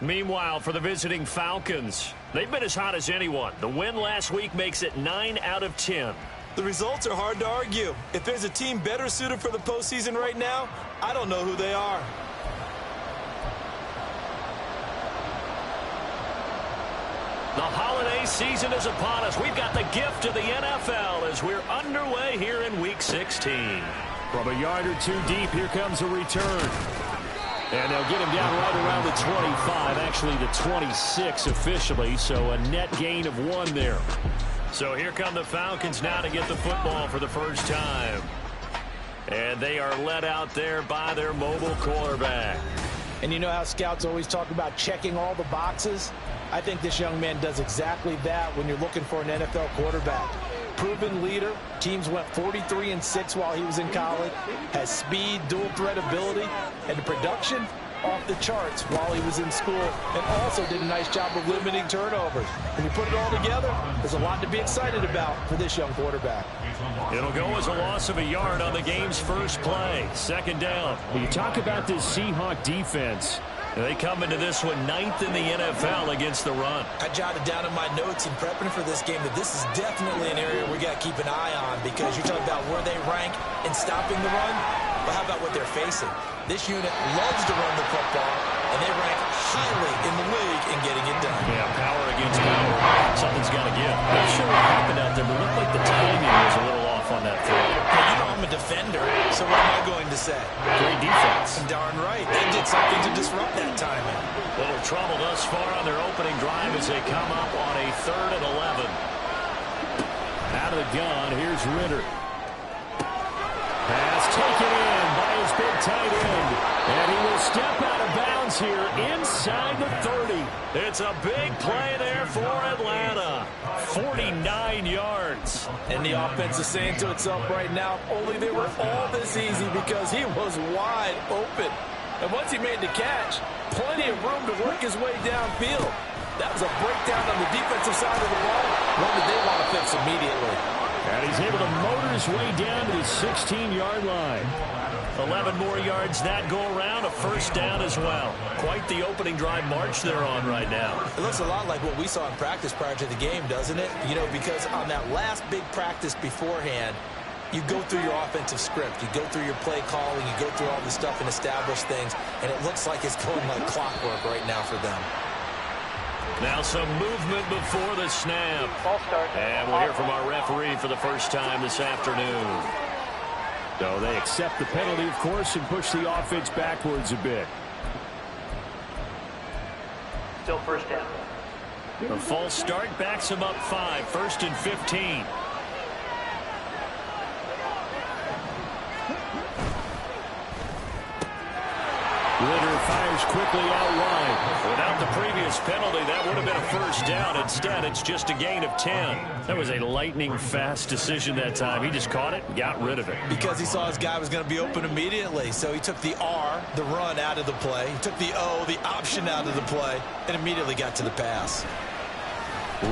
Meanwhile, for the visiting Falcons, they've been as hot as anyone. The win last week makes it 9 out of 10. The results are hard to argue. If there's a team better suited for the postseason right now, I don't know who they are. The holiday season is upon us. We've got the gift of the NFL as we're underway here in Week 16. From a yard or two deep, here comes a return. And they'll get him down right around the 25, actually the 26 officially, so a net gain of 1 there. So here come the Falcons now to get the football for the first time. And they are led out there by their mobile quarterback. And you know how scouts always talk about checking all the boxes? I think this young man does exactly that when you're looking for an NFL quarterback. Proven leader. Teams went 43-6 while he was in college. Has speed, dual threat ability, and the production off the charts while he was in school, and also did a nice job of limiting turnovers. When you put it all together, there's a lot to be excited about for this young quarterback. It'll go as a loss of a yard on the game's first play. Second down. When you talk about this Seahawk defense, they come into this one 9th in the NFL against the run. I jotted down in my notes in prepping for this game that this is definitely an area we got to keep an eye on, because you're talking about where they rank in stopping the run, but how about what they're facing? This unit loves to run the football, and they rank highly in the league in getting it done. Yeah, power against power. Something's got to give. Not sure what happened out there, but it looked like the timing was a little off on that throw. Hey, you know I'm a defender, so what am I going to say? Great defense. Darn right. They did something to disrupt that timing. Little trouble thus far on their opening drive as they come up on a 3rd and 11. Out of the gun, here's Ritter. Pass taken in by his big tight end. And he will step out of bounds here inside the 30. It's a big play there for Atlanta. 49 yards. And the offense is saying to itself right now, only they were all this easy because he was wide open. And once he made the catch, plenty of room to work his way downfield. That was a breakdown on the defensive side of the ball, one that they want to fix immediately. And he's able to motor his way down to the 16-yard line. 11 more yards that go around, a first down as well. Quite the opening drive march they're on right now. It looks a lot like what we saw in practice prior to the game, doesn't it? You know, because on that last big practice beforehand, you go through your offensive script, you go through your play calling, you go through all the stuff and establish things, and it looks like it's going like clockwork right now for them. Now some movement before the snap. And we'll hear from our referee for the first time this afternoon. So they accept the penalty, of course, and push the offense backwards a bit. Still first down. A false start backs him up 5, 1st and 15. Ritter fires quickly out wide. Without the previous penalty, that would have been a first down. Instead, it's just a gain of 10. That was a lightning-fast decision that time. He just caught it and got rid of it. Because he saw his guy was going to be open immediately. So he took the R, the run, out of the play. He took the O, the option, out of the play, and immediately got to the pass.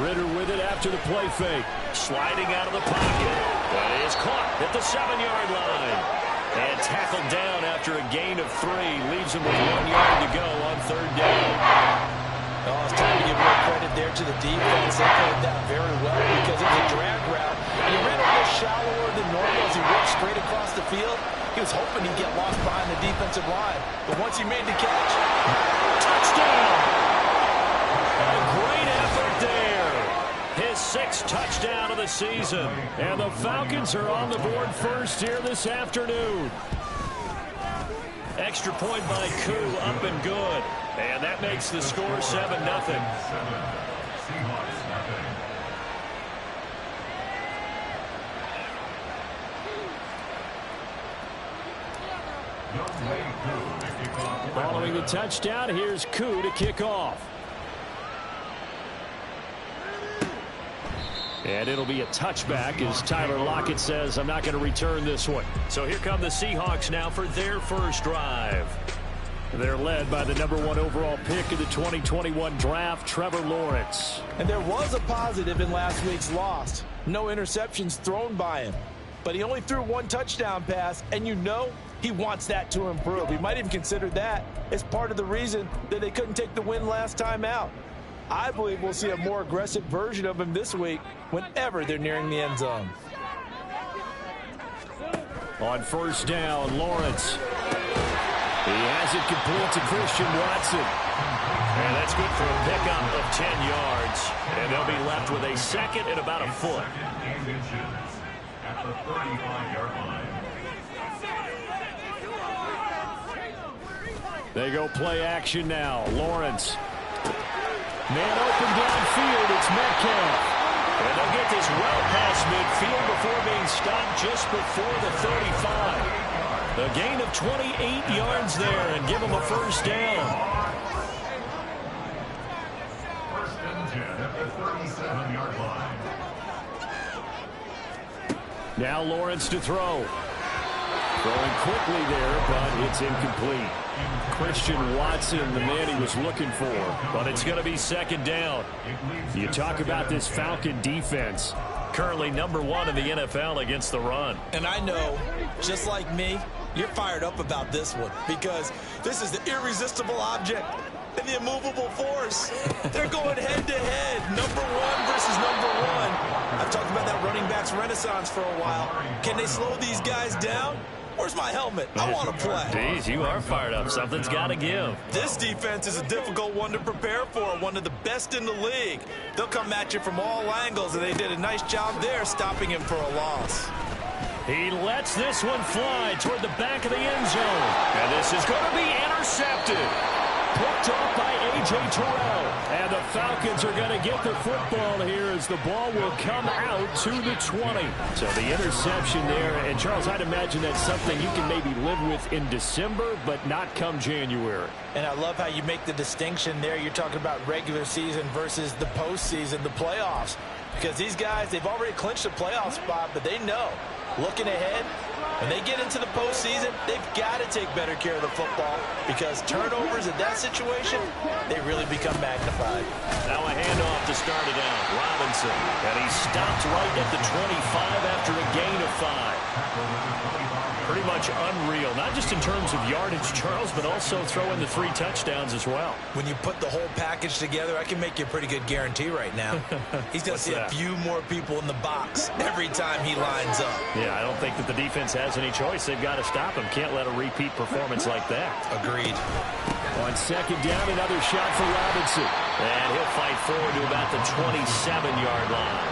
Ritter with it after the play fake. Sliding out of the pocket. That is caught at the 7-yard line. And tackled down after a gain of 3. Leaves him with 1 yard to go on 3rd down. Oh, it's time to give more credit there to the defense. They played that very well because it was a drag route. And he ran a little shallower than normal as he worked straight across the field. He was hoping he'd get lost behind the defensive line. But once he made the catch, touchdown! A great effort there. His 6th touchdown of the season. And the Falcons are on the board first here this afternoon. Extra point by Koo, up and good. And that makes the score 7-0. Following the touchdown, here's Koo to kick off. And it'll be a touchback as Tyler Lockett says, I'm not going to return this one. So here come the Seahawks now for their first drive. They're led by the #1 overall pick in the 2021 draft, Trevor Lawrence. And there was a positive in last week's loss. No interceptions thrown by him. But he only threw 1 touchdown pass, and you know He wants that to improve. He might even consider that as part of the reason that they couldn't take the win last time out. I believe we'll see a more aggressive version of him this week whenever they're nearing the end zone. On first down, Lawrence. He has it complete to Christian Watson. And that's good for a pickup of 10 yards. And they'll be left with a second and about a foot. At the 35-yard line. They go play action now. Lawrence. Man open downfield. It's Metcalf. And they'll get this well past midfield before being stopped just before the 35. A gain of 28 yards there and give them a first down. First and 10 at the 37-yard line. Now Lawrence to throw. Throwing quickly there, but it's incomplete. Christian Watson, the man he was looking for. But it's going to be second down. You talk about this Falcon defense. Currently #1 in the NFL against the run. And I know, just like me, you're fired up about this one because this is the irresistible object and the immovable force. They're going head-to-head, #1 versus #1. I've talked about that running backs renaissance for a while. Can they slow these guys down? Where's my helmet? I want to play. Jeez, you are fired up. Something's got to give. This defense is a difficult one to prepare for, one of the best in the league. They'll come at you from all angles, and they did a nice job there stopping him for a loss. He lets this one fly toward the back of the end zone. And this is going to be intercepted. Picked off by A.J. Terrell. And the Falcons are going to get the football here as the ball will come out to the 20. So the interception there. And, Charles, I'd imagine that's something you can maybe live with in December, but not come January. And I love how you make the distinction there. You're talking about regular season versus the postseason, the playoffs. Because these guys, they've already clinched a playoff spot, but they know, looking ahead, when they get into the postseason, they've got to take better care of the football because turnovers in that situation, they really become magnified. Now a handoff to start it out. Robinson. And he stopped right at the 25 after a gain of 5. Pretty much unreal, not just in terms of yardage, Charles, but also throwing the 3 touchdowns as well. When you put the whole package together, I can make you a pretty good guarantee right now. He's going to see a few more people in the box every time he lines up. Yeah, I don't think that the defense has any choice. They've got to stop him. Can't let a repeat performance like that. Agreed. On second down, another shot for Robinson. And he'll fight forward to about the 27-yard line.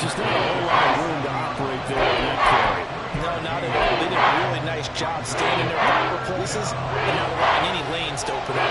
Just not a whole lot of room to operate there on that carry. No, not at all. They did a really nice job staying in their proper places and not allowing any lanes to open up.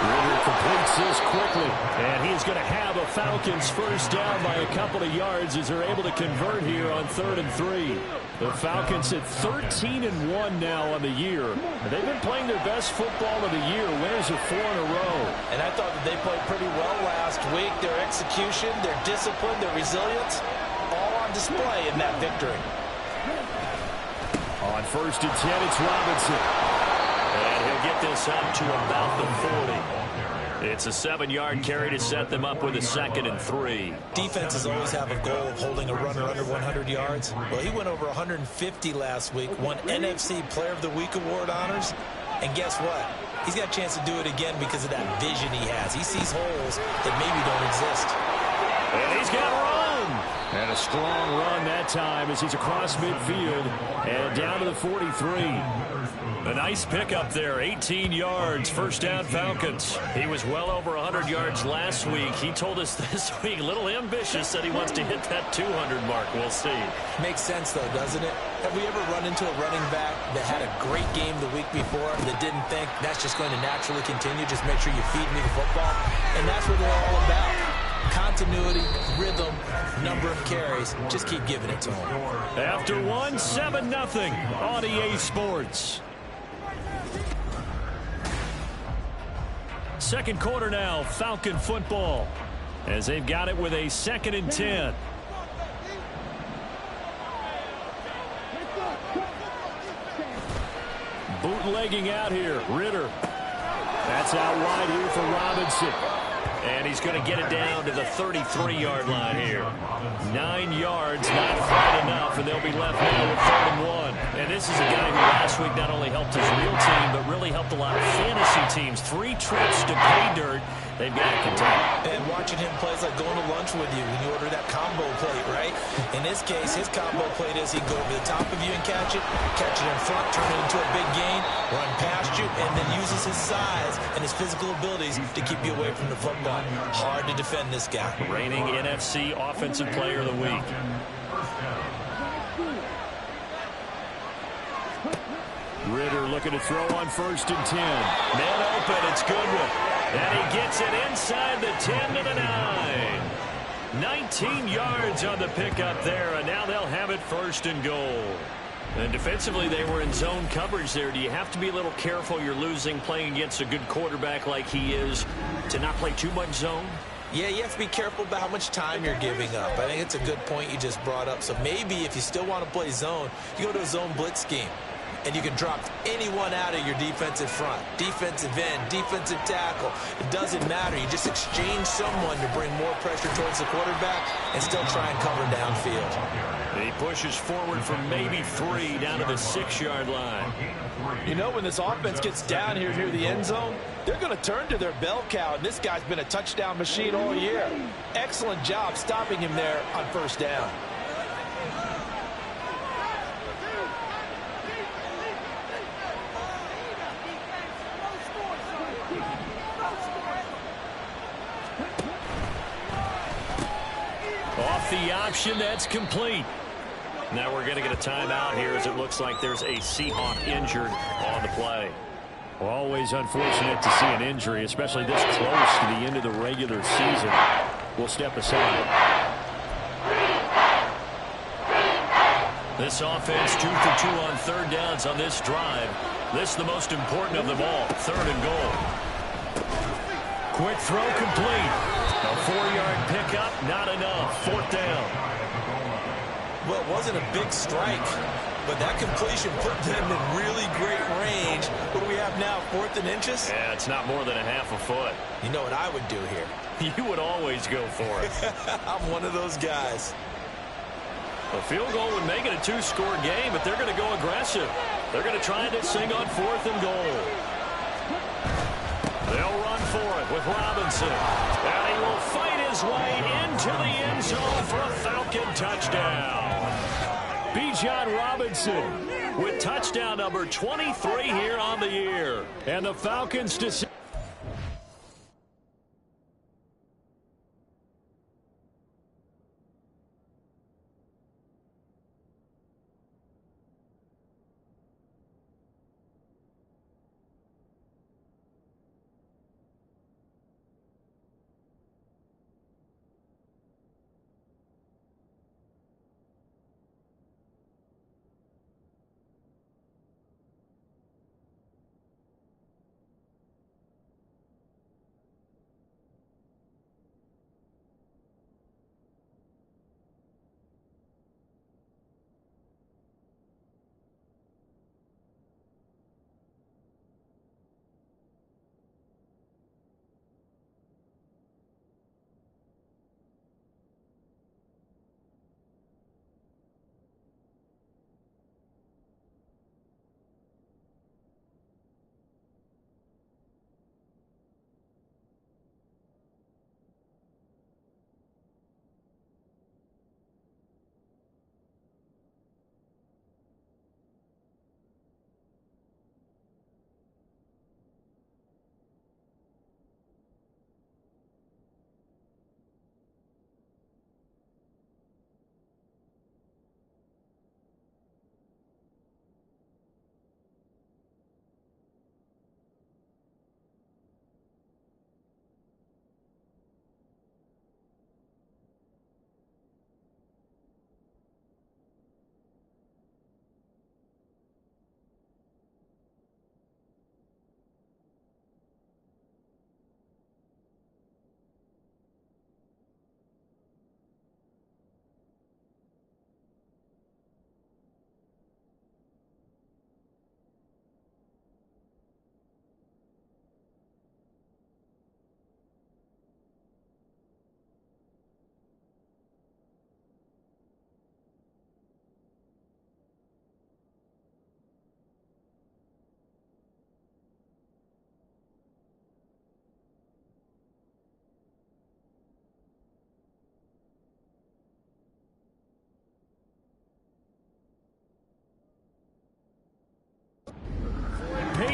Ritter completes this quickly. And he's going to have a Falcons first down by a couple of yards as they're able to convert here on 3rd and 3. The Falcons at 13-1 now on the year. They've been playing their best football of the year. Winners of 4 in a row. And I thought that they played pretty well last week. Their execution, their discipline, their resilience, all on display in that victory. On 1st and 10, it's Robinson. And he'll get this up to about the 40. It's a 7-yard carry to set them up with a 2nd and 3. Defenses always have a goal of holding a runner under 100 yards. Well, he went over 150 last week, won NFC Player of the Week award honors. And guess what? He's got a chance to do it again because of that vision he has. He sees holes that maybe don't exist. And he's got run. And a strong run that time as he's across midfield and down to the 43. A nice pickup there, 18 yards, first down Falcons. He was well over 100 yards last week. He told us this week, a little ambitious, said he wants to hit that 200 mark. We'll see. Makes sense, though, doesn't it? Have we ever run into a running back that had a great game the week before that didn't think that's just going to naturally continue? Just make sure you feed me the football. And that's what they're all about. Continuity, rhythm, number of carries. Just keep giving it to them. After 1, 7-0 on EA Sports. Second quarter now, Falcon football, as they've got it with a 2nd and 10. Bootlegging out here, Ritter. That's out wide here for Robinson. And he's going to get it down to the 33-yard line here. 9 yards, not quite enough, and they'll be left now with 3rd and 1. And this is a guy who last week not only helped his real team, but really helped a lot of fantasy teams. 3 trips to pay dirt. They've got to contend. And watching him play is like going to lunch with you when you order that combo plate, right? In this case, his combo plate is he can go over the top of you and catch it in front, turn it into a big gain, run past you, and then uses his size and his physical abilities to keep you away from the football. Hard to defend this guy. Reigning NFC Offensive Player of the Week. Ritter looking to throw on 1st and 10. Man open, it's Goodwin. And he gets it inside the 10 to the 9. 19 yards on the pickup there, and now they'll have it 1st and goal. And defensively, they were in zone coverage there. Do you have to be a little careful you're losing playing against a good quarterback like he is to not play too much zone? Yeah, you have to be careful about how much time you're giving up. I think it's a good point you just brought up. So maybe if you still want to play zone, you go to a zone blitz scheme. And you can drop anyone out of your defensive front. Defensive end, defensive tackle. It doesn't matter. You just exchange someone to bring more pressure towards the quarterback and still try and cover downfield. He pushes forward from maybe 3 down to the 6-yard line. You know, when this offense gets down here near the end zone, they're going to turn to their bell cow, and this guy's been a touchdown machine all year. Excellent job stopping him there on 1st down. Off the option, that's complete. Now we're going to get a timeout here as it looks like there's a Seahawk injured on the play. Always unfortunate to see an injury, especially this close to the end of the regular season. We'll step aside. This offense 2 for 2 on 3rd downs on this drive. This is the most important of them all, 3rd and goal. Quick throw complete. A 4-yard pickup, not enough. 4th down. Well, it wasn't a big strike, but that completion put them in really great range. What do we have now, 4th and inches? Yeah, it's not more than a half a foot. You know what I would do here? You would always go for it. I'm one of those guys. A field goal would make it a 2-score game, but they're going to go aggressive. They're going to try this thing on 4th and goal. They'll run for it with Robinson. And he will fight his way into the end zone for a Falcon touchdown. Bijan Robinson with touchdown number 23 here on the year. And the Falcons to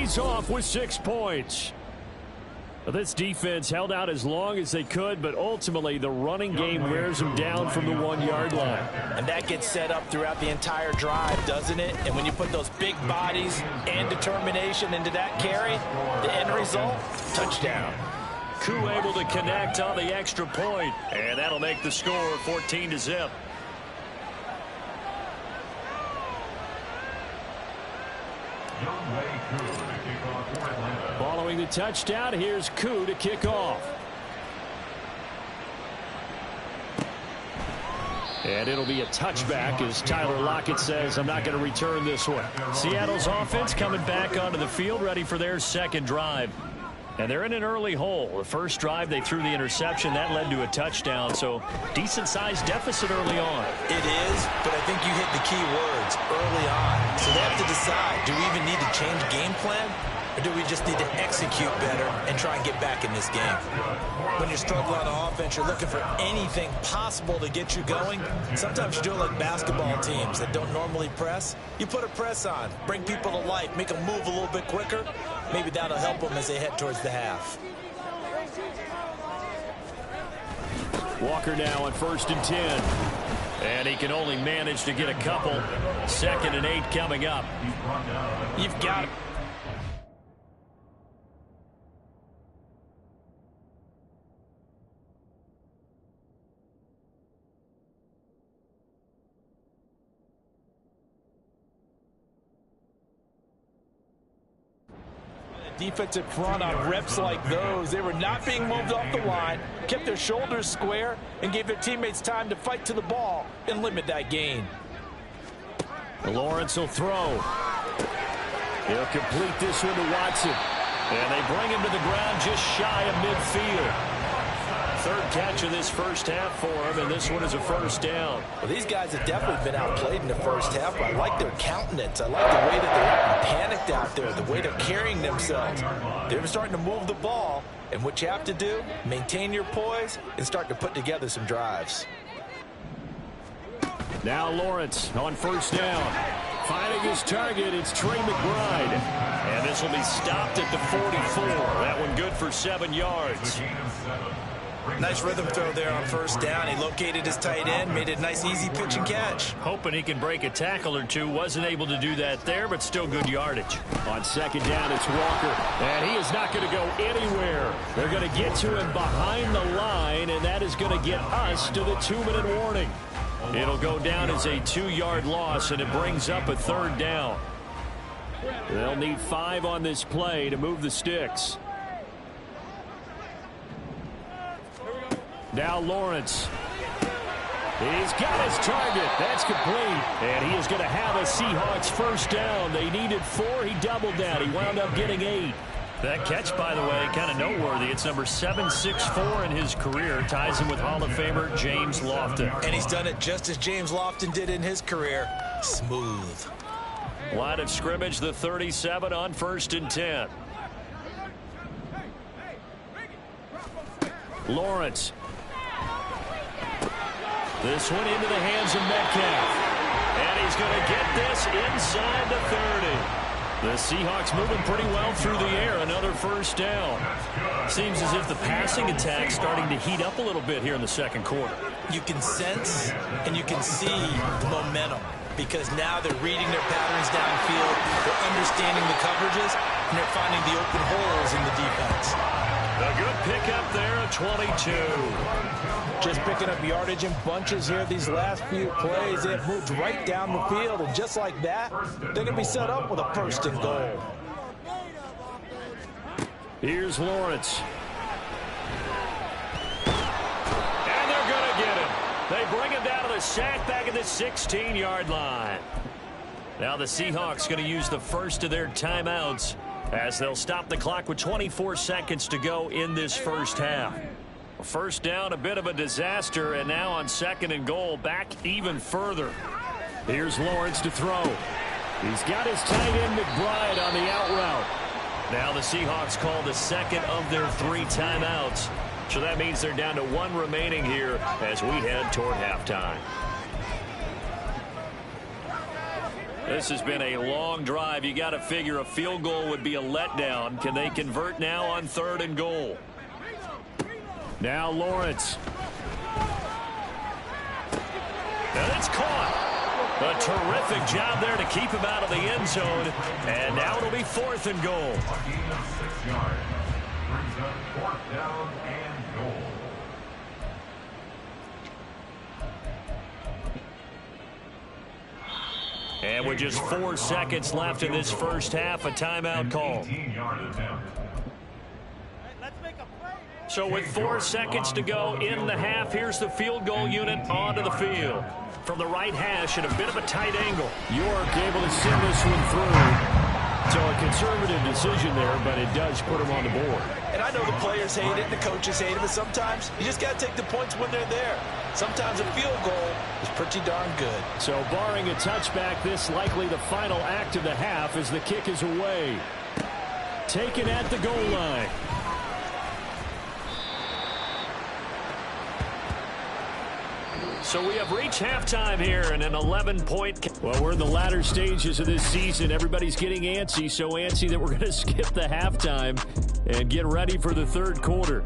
leads off with 6 points. This defense held out as long as they could, but ultimately the running game wears them down from the 1-yard line. And that gets set up throughout the entire drive, doesn't it? And when you put those big bodies and determination into that carry, the end result, touchdown. Koo able to connect on the extra point, and that'll make the score 14-0. Following the touchdown, here's Koo to kick off. And it'll be a touchback as Tyler Lockett says, I'm not going to return this one. Seattle's offense coming back onto the field, ready for their second drive. And they're in an early hole. The first drive, they threw the interception. That led to a touchdown, so decent-sized deficit early on. It is, but I think you hit the key words, early on. So they have to decide, do we even need to change game plan? Or do we just need to execute better and try and get back in this game? When you're struggling on offense, you're looking for anything possible to get you going. Sometimes you do it like basketball teams that don't normally press. You put a press on, bring people to life, make them move a little bit quicker. Maybe that'll help them as they head towards the half. Walker now on 1st and 10. And he can only manage to get a couple. 2nd and 8 coming up. You've got it. Defensive front on reps like those. They were not being moved off the line, kept their shoulders square, and gave their teammates time to fight to the ball and limit that gain. Lawrence will throw. He'll complete this one to Watson. And they bring him to the ground just shy of midfield. 3rd catch of this first half for him, and this one is a 1st down. Well, these guys have definitely been outplayed in the first half, but I like their countenance. I like the way that they're acting panicked out there, the way they're carrying themselves. They're starting to move the ball, and what you have to do, maintain your poise and start to put together some drives. Now Lawrence on 1st down. Finding his target, it's Trey McBride. And this will be stopped at the 44. That one good for 7 yards. Nice rhythm throw there on 1st down. He located his tight end, made it a nice easy pitch and catch. Hoping he can break a tackle or two. Wasn't able to do that there, but still good yardage. On 2nd down, it's Walker. And he is not going to go anywhere. They're going to get to him behind the line, and that is going to get us to the 2-minute warning. It'll go down as a 2-yard loss, and it brings up a 3rd down. They'll need 5 on this play to move the sticks. Now Lawrence. He's got his target. That's complete. And he is going to have a Seahawks 1st down. They needed 4. He doubled that. He wound up getting 8. That catch, by the way, kind of noteworthy. It's number 764 in his career. Ties him with Hall of Famer James Lofton. And he's done it just as James Lofton did in his career. Smooth. Line of scrimmage, the 37 on 1st and 10. Lawrence. This one into the hands of Metcalf. And he's going to get this inside the 30. The Seahawks moving pretty well through the air. Another 1st down. Seems as if the passing attack starting to heat up a little bit here in the 2nd quarter. You can sense and you can see the momentum because now they're reading their patterns downfield, they're understanding the coverages, and they're finding the open holes in the defense. A good pickup there at 22. Just picking up yardage in bunches here these last few plays. They've moved right down the field, and just like that, they're going to be set up with a 1st and goal. Here's Lawrence. And they're going to get him. They bring him down to the sack back at the 16-yard line. Now the Seahawks going to use the first of their timeouts as they'll stop the clock with 24 seconds to go in this 1st half. 1st down, a bit of a disaster, and now on 2nd and goal, back even further. Here's Lawrence to throw. He's got his tight end McBride on the out route. Now the Seahawks call the 2nd of their 3 timeouts. So that means they're down to 1 remaining here as we head toward halftime. This has been a long drive. You got to figure a field goal would be a letdown. Can they convert now on 3rd and goal? Now Lawrence. And it's caught. A terrific job there to keep him out of the end zone. And now it'll be 4th and goal. A gain of 6 yards. Brings up 4th down and goal. And with just 4 seconds left in this first half, a timeout call. 18-yard attempt. So with 4 seconds to go in the half, here's the field goal unit onto the field. From the right hash at a bit of a tight angle. York able to send this one through. So a conservative decision there, but it does put him on the board. And I know the players hate it, the coaches hate it, but sometimes you just got to take the points when they're there. Sometimes a field goal is pretty darn good. So barring a touchback, this likely the final act of the half as the kick is away. Taken at the goal line. So we have reached halftime here in an 11-point. Well, we're in the latter stages of this season. Everybody's getting antsy, so antsy that we're going to skip the halftime and get ready for the 3rd quarter.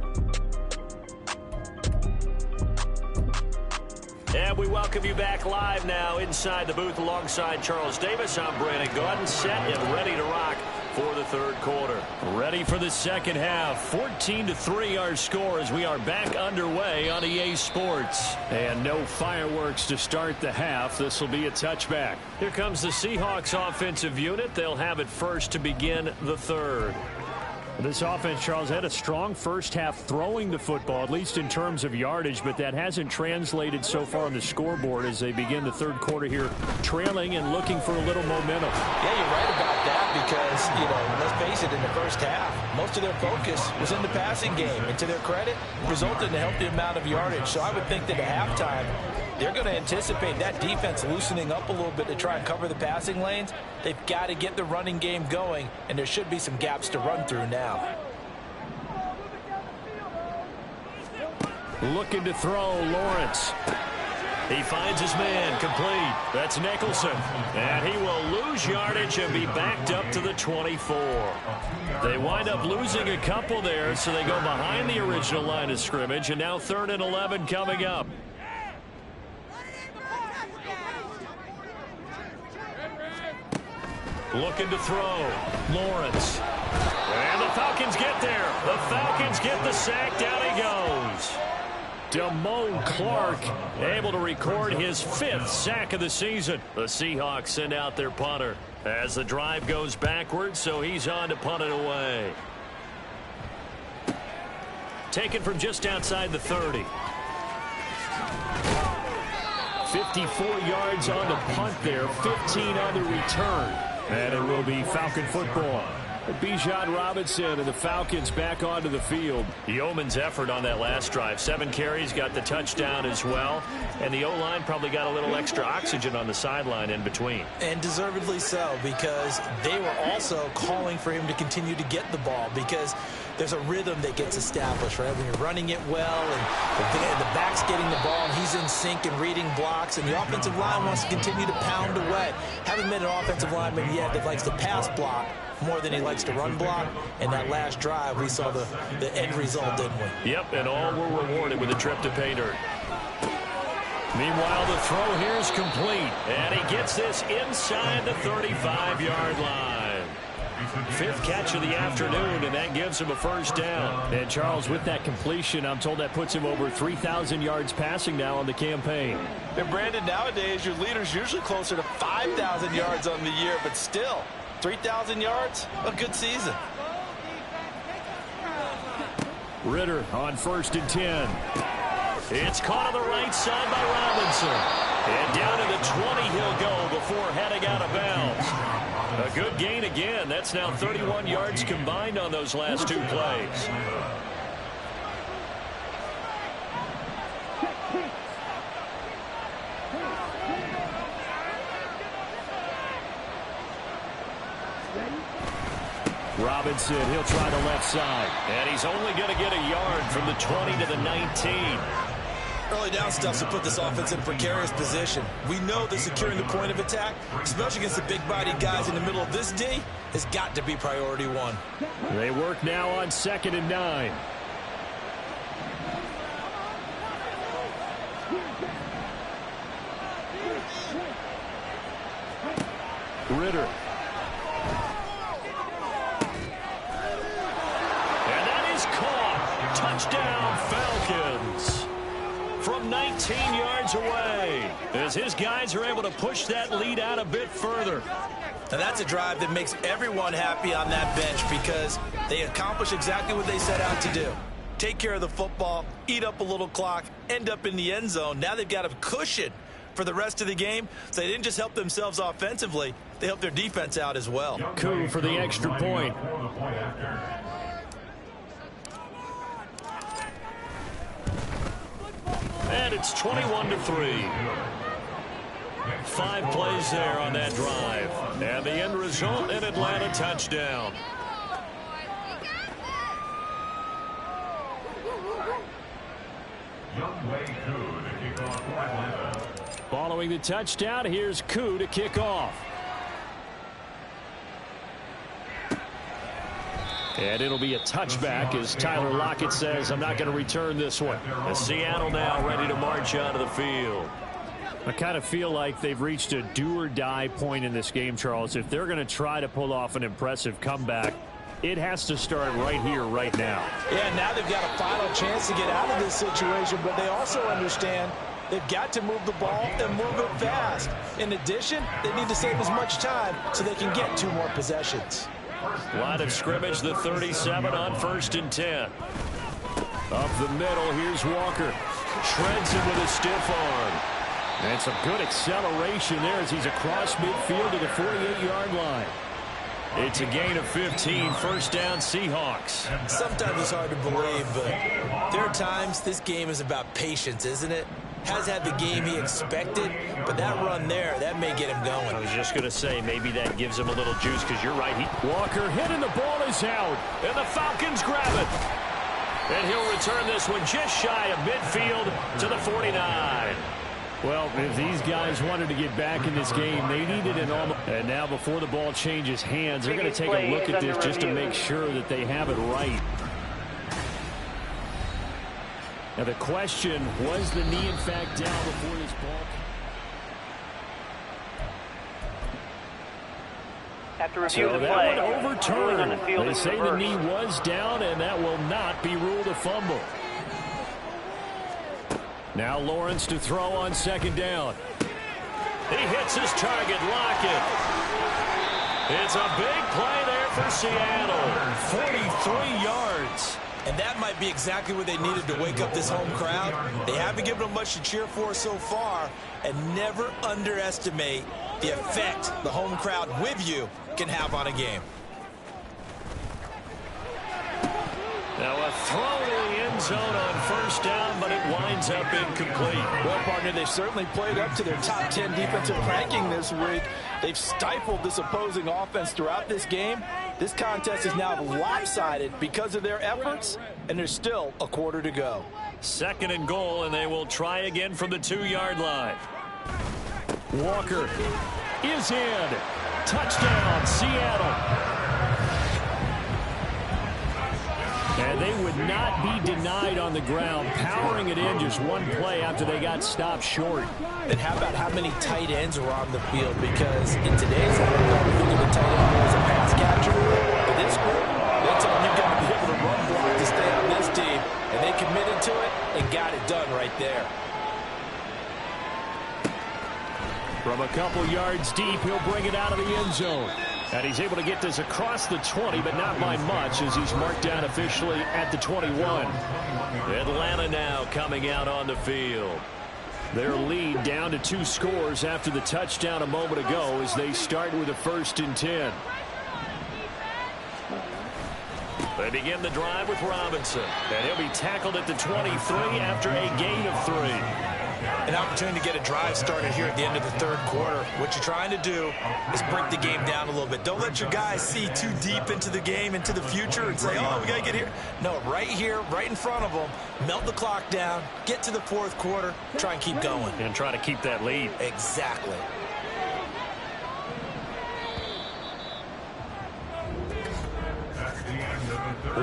And we welcome you back live now inside the booth alongside Charles Davis. I'm Brandon Gordon, set and ready to rock for the 3rd quarter. Ready for the second half. 14-3 our score as we are back underway on EA Sports. And no fireworks to start the half. This will be a touchback. Here comes the Seahawks offensive unit. They'll have it first to begin the 3rd. This offense, Charles, had a strong first half throwing the football, at least in terms of yardage, but that hasn't translated so far on the scoreboard as they begin the 3rd quarter here, trailing and looking for a little momentum. Yeah, you're right about that because, let's face it, in the first half, most of their focus was in the passing game. And to their credit, resulted in a healthy amount of yardage. So I would think that at halftime, they're going to anticipate that defense loosening up a little bit to try and cover the passing lanes. They've got to get the running game going, and there should be some gaps to run through now. Looking to throw, Lawrence. He finds his man, complete. That's Nicholson. And he will lose yardage and be backed up to the 24. They wind up losing a couple there, so they go behind the original line of scrimmage, and now 3rd and 11 coming up. Looking to throw. Lawrence. And the Falcons get there. The Falcons get the sack. Down he goes. Damone Clark able to record his 5th sack of the season. The Seahawks send out their punter as the drive goes backwards, so he's on to punt it away. Taken from just outside the 30. 54 yards on the punt there, 15 on the return. And it will be Falcon football. Bijan Robinson and the Falcons back onto the field. Yeoman's effort on that last drive. 7 carries, got the touchdown as well. And the O-line probably got a little extra oxygen on the sideline in between. And deservedly so, because they were also calling for him to continue to get the ball, because there's a rhythm that gets established, right? When you're running it well and the back's getting the ball and he's in sync and reading blocks, and the offensive line wants to continue to pound away. Haven't been an offensive lineman yet that likes to pass block more than he likes to run block. And that last drive, we saw the end result, didn't we? Yep, and all were rewarded with a trip to pay dirt. Meanwhile, the throw here is complete, and he gets this inside the 35-yard line. 5th catch of the afternoon, and that gives him a first down. And Charles, with that completion, I'm told that puts him over 3,000 yards passing now on the campaign. And Brandon, nowadays your leader's usually closer to 5,000 yards on the year, but still, 3,000 yards, a good season. Ritter on 1st and 10. It's caught on the right side by Robinson. And down to the 20 he'll go before heading out of bounds. A good gain again. That's now 31 yards combined on those last 2 plays. Robinson, he'll try the left side. And he's only going to get a yard from the 20 to the 19. Early down stuffs will put this offense in a precarious position. We know that securing the point of attack, especially against the big-bodied guys in the middle of this D, has got to be priority one. They work now on 2nd and 9. Ritter. And that is caught. Touchdown, Falcons. From 19 yards away, as his guys are able to push that lead out a bit further. And that's a drive that makes everyone happy on that bench because they accomplish exactly what they set out to do. Take care of the football, eat up a little clock, end up in the end zone. Now they've got a cushion for the rest of the game. So they didn't just help themselves offensively, they helped their defense out as well. Coup for the extra point. And it's 21-3. 5 plays there on that drive. And the end result, an Atlanta touchdown. Following the touchdown, here's Coup to kick off. And it'll be a touchback as Tyler Lockett says, I'm not going to return this one. And Seattle now ready to march onto the field. I kind of feel like they've reached a do-or-die point in this game, Charles. If they're going to try to pull off an impressive comeback, it has to start right here, right now. Yeah, now they've got a final chance to get out of this situation, but they also understand they've got to move the ball and move it fast. In addition, they need to save as much time so they can get 2 more possessions. Line of scrimmage, the 37 on 1st and 10. Up the middle, here's Walker. Shreds him with a stiff arm. And some good acceleration there as he's across midfield to the 48-yard line. It's a gain of 15, 1st down Seahawks. Sometimes it's hard to believe, but there are times this game is about patience, isn't it? Has had the game he expected, but that run there, that may get him going. I was just going to say, maybe that gives him a little juice because you're right. Walker hit and the ball is out, and the Falcons grab it. And he'll return this one just shy of midfield to the 49. Well, if these guys wanted to get back in this game, they needed an almost. And now before the ball changes hands, they're going to take a look at this just to make sure that they have it right. Now the question, was the knee in fact down before this ball? After review So the that play, one overturned. the They say the knee was down, and that will not be ruled a fumble. Now Lawrence to throw on 2nd down. He hits his target, Lockett. It's a big play there for Seattle. 43 yards. And that might be exactly what they needed to wake up this home crowd. They haven't given them much to cheer for so far, and never underestimate the effect the home crowd with you can have on a game. Now a throw to the end zone on 1st down, but it winds up incomplete. Well, partner, they've certainly played up to their top 10 defensive ranking this week. They've stifled this opposing offense throughout this game. This contest is now lopsided because of their efforts, and there's still a quarter to go. 2nd and goal, and they will try again from the 2-yard line. Walker is in. Touchdown, Seattle. And they would not be denied on the ground, powering it in just one play after they got stopped short. And how about how many tight ends were on the field? Because in today's NFL, we think of a tight end as a pass catcher. But this group, that's all you've got to be able to run block to stay on this team. And they committed to it and got it done right there. From a couple yards deep, he'll bring it out of the end zone. And he's able to get this across the 20, but not by much as he's marked down officially at the 21. Atlanta now coming out on the field. Their lead down to 2 scores after the touchdown a moment ago as they start with a 1st and 10. They begin the drive with Robinson. And he'll be tackled at the 23 after a gain of 3. An opportunity to get a drive started here at the end of the third quarter. What you're trying to do is break the game down a little bit. Don't let your guys see too deep into the game, into the future, and say, oh, we got to get here. No, right here, right in front of them, melt the clock down, get to the fourth quarter, try and keep going. And try to keep that lead. Exactly.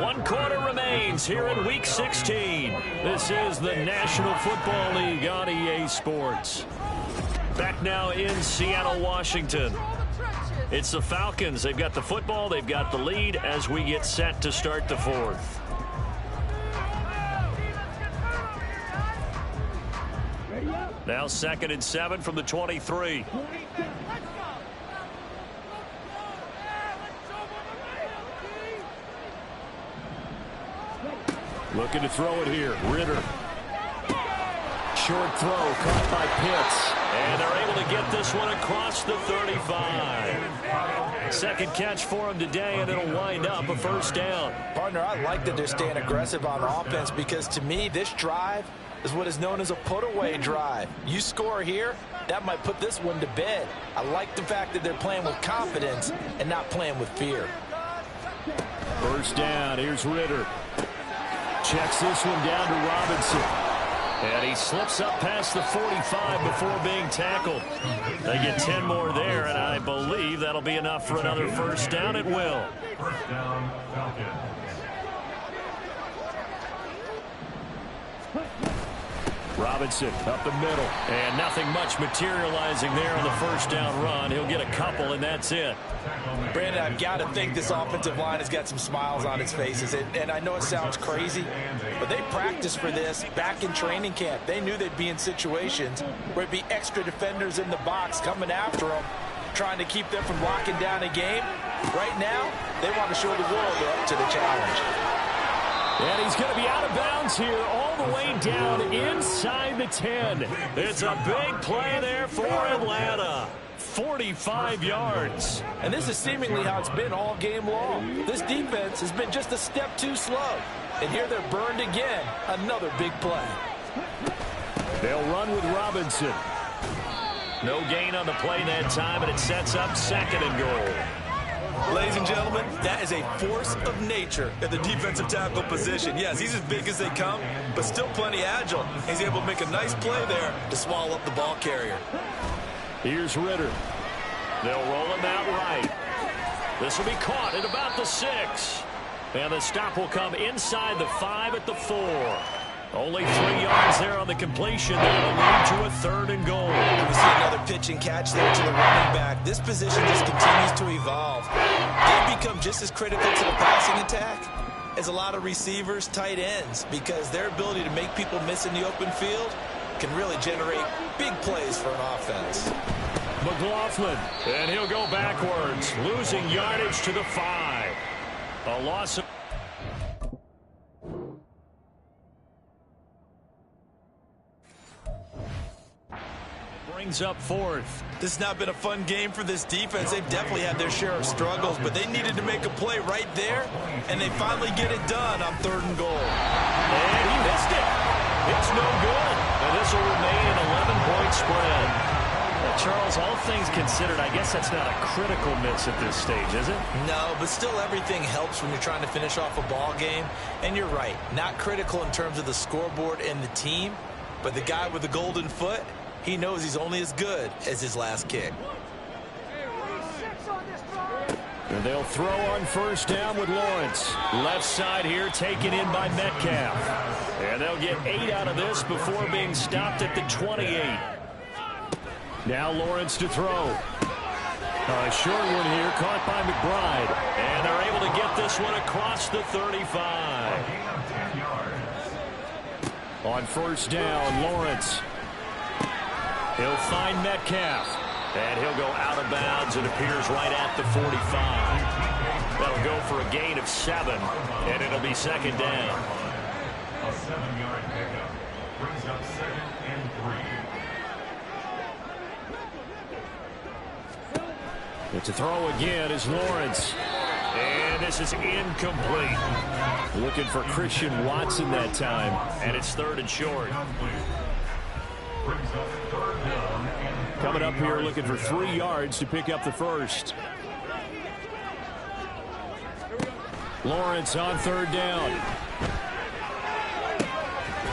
One quarter remains here in Week 16. This is the National Football League on EA Sports. Back now in Seattle, Washington. It's the Falcons. They've got the football. They've got the lead as we get set to start the fourth. Now 2nd and 7 from the 23. Looking to throw it here. Ritter. Short throw caught by Pitts. And they're able to get this one across the 35. Second catch for him today, and it'll wind up a first down. Partner, I like that they're staying aggressive on offense because, to me, this drive is what is known as a put-away drive. You score here, that might put this one to bed. I like the fact that they're playing with confidence and not playing with fear. First down. Here's Ritter. Checks this one down to Robinson. And he slips up past the 45 before being tackled. They get 10 more there, and I believe that'll be enough for another first down. It will. First down, Falcons. Robinson up the middle. And nothing much materializing there on the first down run. He'll get a couple, and that's it. Brandon, I've got to think this offensive line has got some smiles on its faces. And I know it sounds crazy, but they practiced for this back in training camp. They knew they'd be in situations where it'd be extra defenders in the box coming after them, trying to keep them from locking down a game. Right now, they want to show the world they're up to the challenge. And he's going to be out of bounds here all the way down inside the 10. It's a big play there for Atlanta. 45 yards. And this is seemingly how it's been all game long. This defense has been just a step too slow. And here they're burned again. Another big play. They'll run with Robinson. No gain on the play that time, and it sets up 2nd and goal. Ladies and gentlemen, that is a force of nature at the defensive tackle position. Yes, he's as big as they come, but still plenty agile. He's able to make a nice play there to swallow up the ball carrier. Here's Ritter. They'll roll him out right. This will be caught at about the 6. And the stop will come inside the 5 at the 4. Only 3 yards there on the completion. That'll lead to a 3rd and goal. We see another pitch and catch there to the running back. This position just continues to evolve. They become just as critical to the passing attack as a lot of receivers, tight ends, because their ability to make people miss in the open field can really generate big plays for an offense. McLaughlin, and he'll go backwards, losing yardage to the 5. A loss of... brings up 4th. This has not been a fun game for this defense. They've definitely had their share of struggles, but they needed to make a play right there, and they finally get it done on 3rd and goal. And he missed it. It's no good. And this will remain an 11-point spread. Well, Charles, all things considered, I guess that's not a critical miss at this stage, is it? No, but still everything helps when you're trying to finish off a ball game. And you're right, not critical in terms of the scoreboard and the team, but the guy with the golden foot, he knows he's only as good as his last kick. And they'll throw on first down with Lawrence. Left side here taken in by Metcalf. And they'll get 8 out of this before being stopped at the 28. Now Lawrence to throw. A short one here caught by McBride. And they're able to get this one across the 35. On first down, Lawrence. He'll find Metcalf. And he'll go out of bounds. It appears right at the 45. That'll go for a gain of 7. And it'll be 2nd down. A 7-yard pickup brings up 2nd and 3. And to throw again is Lawrence. And this is incomplete. Looking for Christian Watson that time. And it's 3rd and short. Brings Coming up here looking for 3 yards to pick up the first. Lawrence on 3rd down.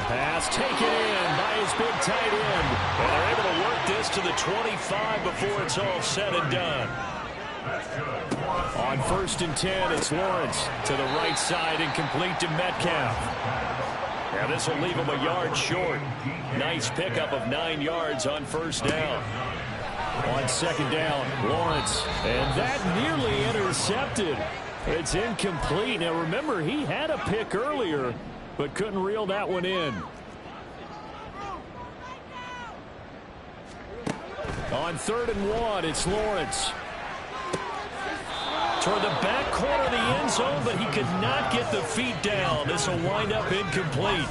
Pass taken in by his big tight end. And they're able to work this to the 25 before it's all said and done. On 1st and 10, it's Lawrence to the right side and complete to Metcalf. Now this will leave him a yard short. Nice pickup of 9 yards on 1st down. On 2nd down, Lawrence. And that nearly intercepted. It's incomplete. Now remember, he had a pick earlier, but couldn't reel that one in. On 3rd and 1, it's Lawrence. Toward the back corner of the end zone, but he could not get the feet down. This will wind up incomplete.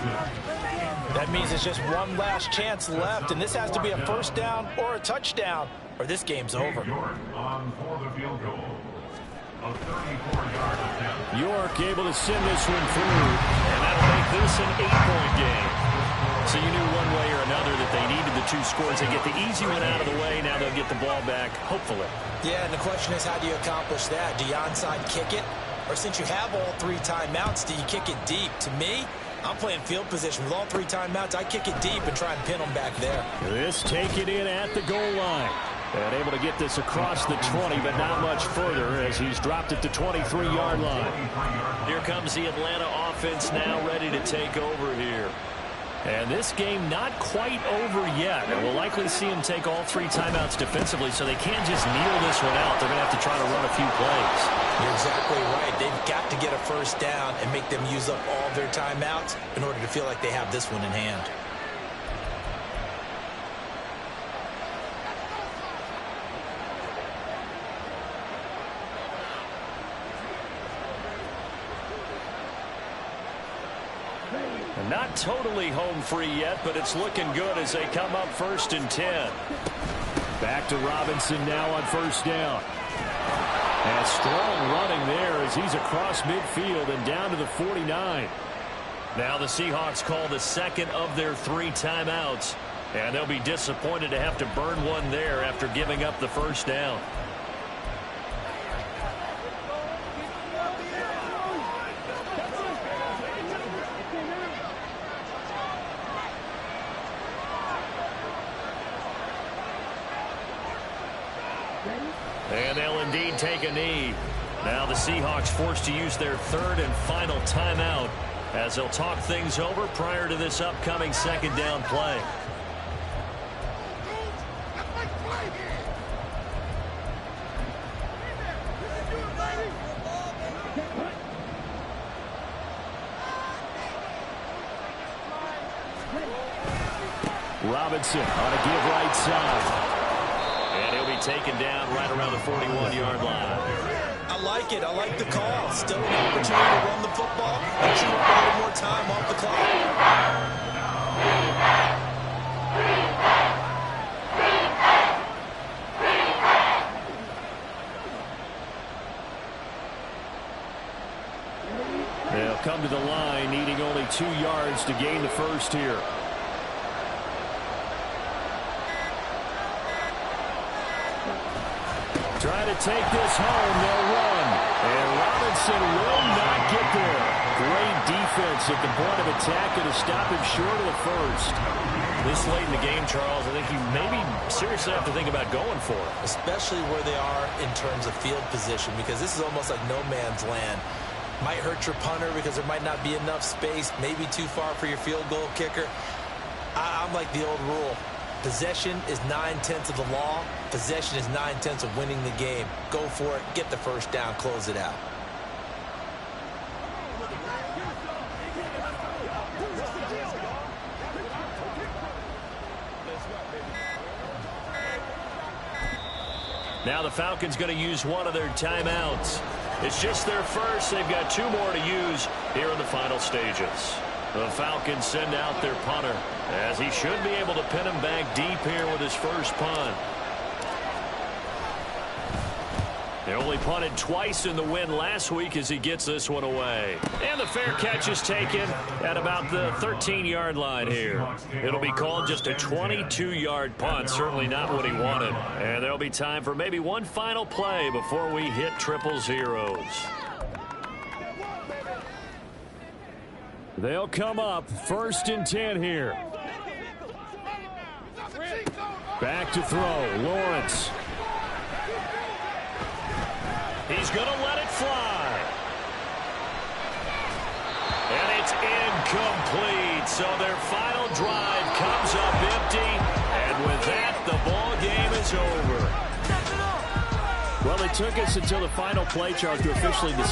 That means it's just one last chance left, and this has to be a 1st down or a touchdown, or this game's over. York able to send this one through. And that'll make this an 8-point game. So you knew one way or another that they needed the 2 scores. They get the easy one out of the way. Now they'll get the ball back, hopefully. Yeah, and the question is, how do you accomplish that? Do you onside kick it? Or since you have all 3 timeouts, do you kick it deep? To me, I'm playing field position. With all 3 timeouts, I kick it deep and try and pin them back there. This take it in at the goal line. And able to get this across the 20, but not much further as he's dropped it to 23-yard line. Here comes the Atlanta offense now ready to take over here. And this game not quite over yet. And we'll likely see him take all 3 timeouts defensively, so they can't just kneel this one out. They're going to have to try to run a few plays. You're exactly right. They've got to get a 1st down and make them use up all their timeouts in order to feel like they have this one in hand. Not totally home free yet, but it's looking good as they come up 1st and 10. Back to Robinson now on 1st down. And strong running there as he's across midfield and down to the 49. Now the Seahawks call the 2nd of their 3 timeouts. And they'll be disappointed to have to burn one there after giving up the 1st down. And they'll indeed take a knee. Now the Seahawks forced to use their 3rd and final timeout as they'll talk things over prior to this upcoming 2nd down play. Robinson on a give right side. And he'll be taken down right around the 41-yard line. I like it. I like the call. Still an opportunity to run the football. Make sure we're getting more time off the clock. They'll come to the line, needing only 2 yards to gain the first here. Trying to take this home, they'll run. And Robinson will not get there. Great defense at the point of attack to stop him short of the first. This late in the game, Charles, I think you maybe seriously have to think about going for it. Especially where they are in terms of field position, because this is almost like no man's land. Might hurt your punter because there might not be enough space, maybe too far for your field goal kicker. I'm like the old rule. Possession is 9/10 of the law. Possession is 9/10 of winning the game. Go for it. Get the first down. Close it out. Now the Falcons going to use one of their timeouts. It's just their first. They've got 2 more to use here in the final stages. The Falcons send out their punter, as he should be able to pin him back deep here with his first punt. They only punted twice in the win last week as he gets this one away. And the fair catch is taken at about the 13-yard line here. It'll be called just a 22-yard punt. Certainly not what he wanted. And there'll be time for maybe one final play before we hit triple zeros. They'll come up 1st and 10 here. Back to throw. Lawrence. He's going to let it fly. And it's incomplete. So their final drive comes up empty. And with that, the ball game is over. Well, it took us until the final play, Charles, to officially decide.